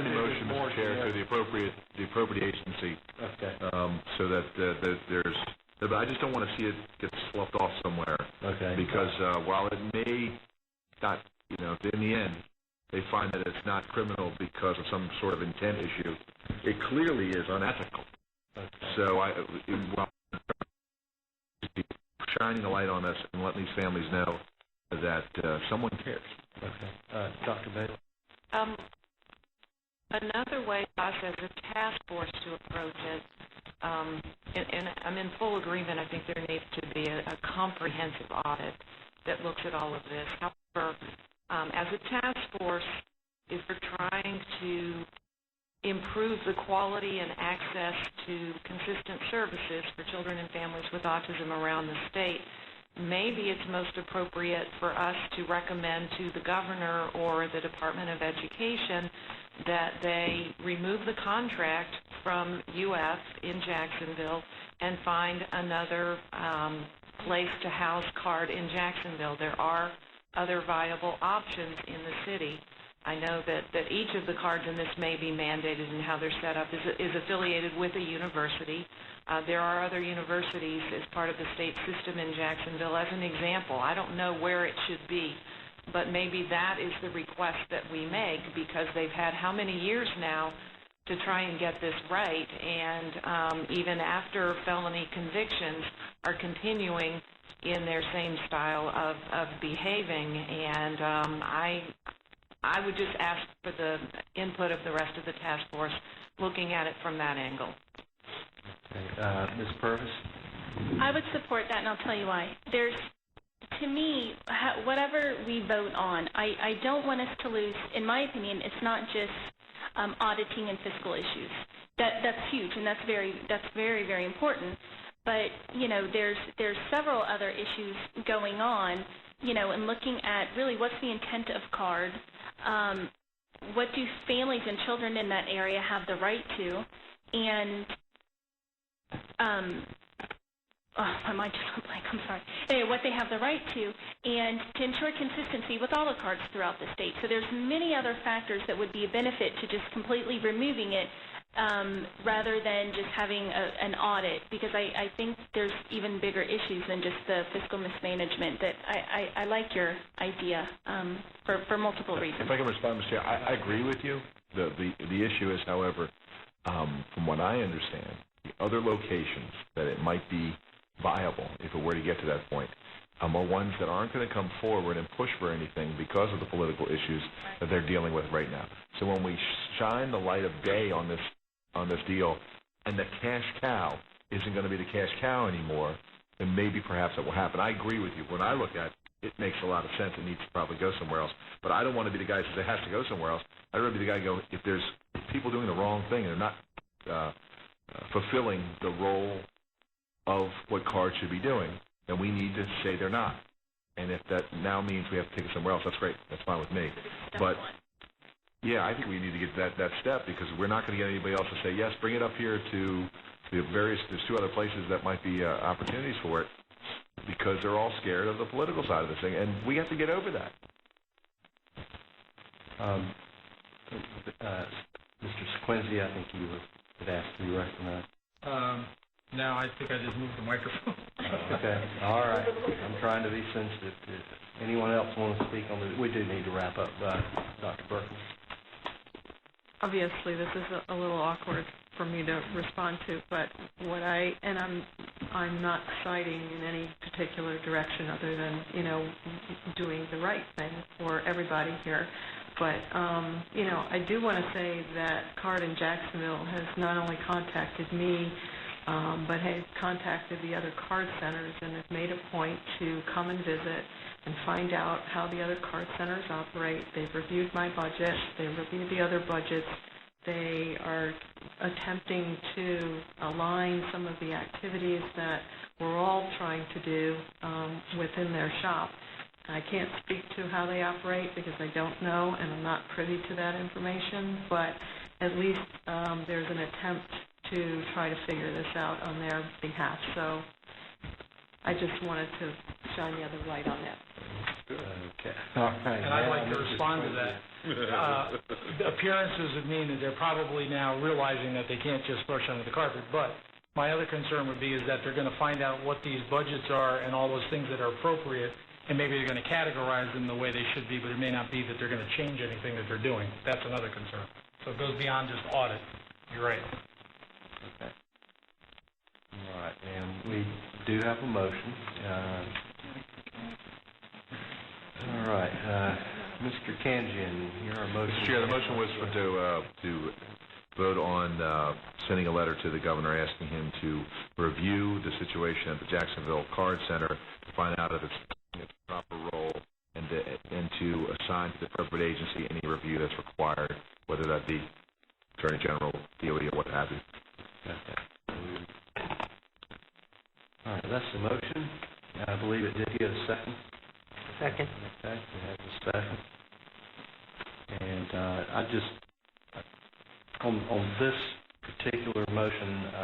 amend the motion, Mr. Chair, to the appropriate agency. Okay. So that there's. But I just don't want to see it get sloughed off somewhere. Okay. Because while it may not, in the end, they find that it's not criminal because of some sort of intent issue, it clearly is unethical. Okay. So while shining a light on this and letting these families know that someone cares. Okay. Dr. Bailey? Another way us as a task force to approach it, and I'm in full agreement, I think there needs to be a comprehensive audit that looks at all of this. However, as a task force, if we're trying to improve the quality and access to consistent services for children and families with autism around the state, maybe it's most appropriate for us to recommend to the governor or the Department of Education that they remove the contract from UF in Jacksonville and find another place to house CARD in Jacksonville. There are other viable options in the city. I know that each of the cards in this may be mandated in how they're set up is affiliated with a university. There are other universities as part of the state system in Jacksonville. As an example, I don't know where it should be, but maybe that is the request that we make because they've had how many years now to try and get this right, and even after felony convictions are continuing in their same style of behaving. And I would just ask for the input of the rest of the task force looking at it from that angle. Okay. Ms. Purvis? I would support that, and I'll tell you why. To me, whatever we vote on, I don't want us to lose, in my opinion, it's not just auditing and fiscal issues. That's huge, and that's very, very important. But, there's several other issues going on, and looking at really what's the intent of CARD, what do families and children in that area have the right to, and my mind just went blank, I'm sorry. Anyway, what they have the right to, and to ensure consistency with all the cards throughout the state. So there's many other factors that would be a benefit to just completely removing it rather than just having an audit, because I think there's even bigger issues than just the fiscal mismanagement. That I like your idea for multiple reasons. If I can respond, Mr. Chair, I agree with you. The issue is, however, from what I understand, the other locations that it might be viable, if it were to get to that point, are ones that aren't going to come forward and push for anything because of the political issues that they're dealing with right now. So when we shine the light of day on this deal, and the cash cow isn't going to be the cash cow anymore, then maybe perhaps it will happen. I agree with you. When I look at it, it makes a lot of sense. It needs to probably go somewhere else. But I don't want to be the guy who says it has to go somewhere else. I'd rather be the guy who go, if there's people doing the wrong thing and they're not fulfilling the role of what CARD should be doing, then we need to say they're not. And if that now means we have to take it somewhere else, that's great. That's fine with me. But yeah, I think we need to get to that step, because we're not going to get anybody else to say, yes, bring it up here to the there's two other places that might be opportunities for it, because they're all scared of the political side of this thing, and we have to get over that. Mr. Sequenzi, I think you had asked to be recognized. No, I think I just moved the microphone. Okay, all right. I'm trying to be sensitive. If anyone else wants to speak on this, we do need to wrap up. Dr. Berkman. Obviously, this is a little awkward for me to respond to, but I'm not citing in any particular direction other than, doing the right thing for everybody here. But, I do want to say that CARD in Jacksonville has not only contacted me, but has contacted the other CARD centers and has made a point to come and visit and find out how the other CARD centers operate. They've reviewed my budget. They've reviewed the other budgets. They are attempting to align some of the activities that we're all trying to do within their shop. I can't speak to how they operate because I don't know and I'm not privy to that information, but at least there's an attempt to try to figure this out on their behalf. So I just wanted to shine the other light on that. Okay, all right. And I'd like Now, to Mr. respond to that. The appearances would mean that they're probably now realizing that they can't just brush under the carpet, but my other concern would be is that they're going to find out what these budgets are and all those things that are appropriate, and maybe they're going to categorize them the way they should be, but it may not be that they're going to change anything that they're doing. That's another concern. So it goes beyond just audit. You're right. Okay. All right, and we do have a motion. All right, Mr. Kanjian, your motion. Mr. Chair, the motion was to vote on sending a letter to the governor asking him to review the situation at the Jacksonville Card Center to find out if it's playing its proper role and to assign to the appropriate agency any review that's required, whether that be Attorney General, DOE, or what have you. Okay. All right, that's the motion. I believe it did get a second. Second. Okay, we have a second. And I just, on this particular motion,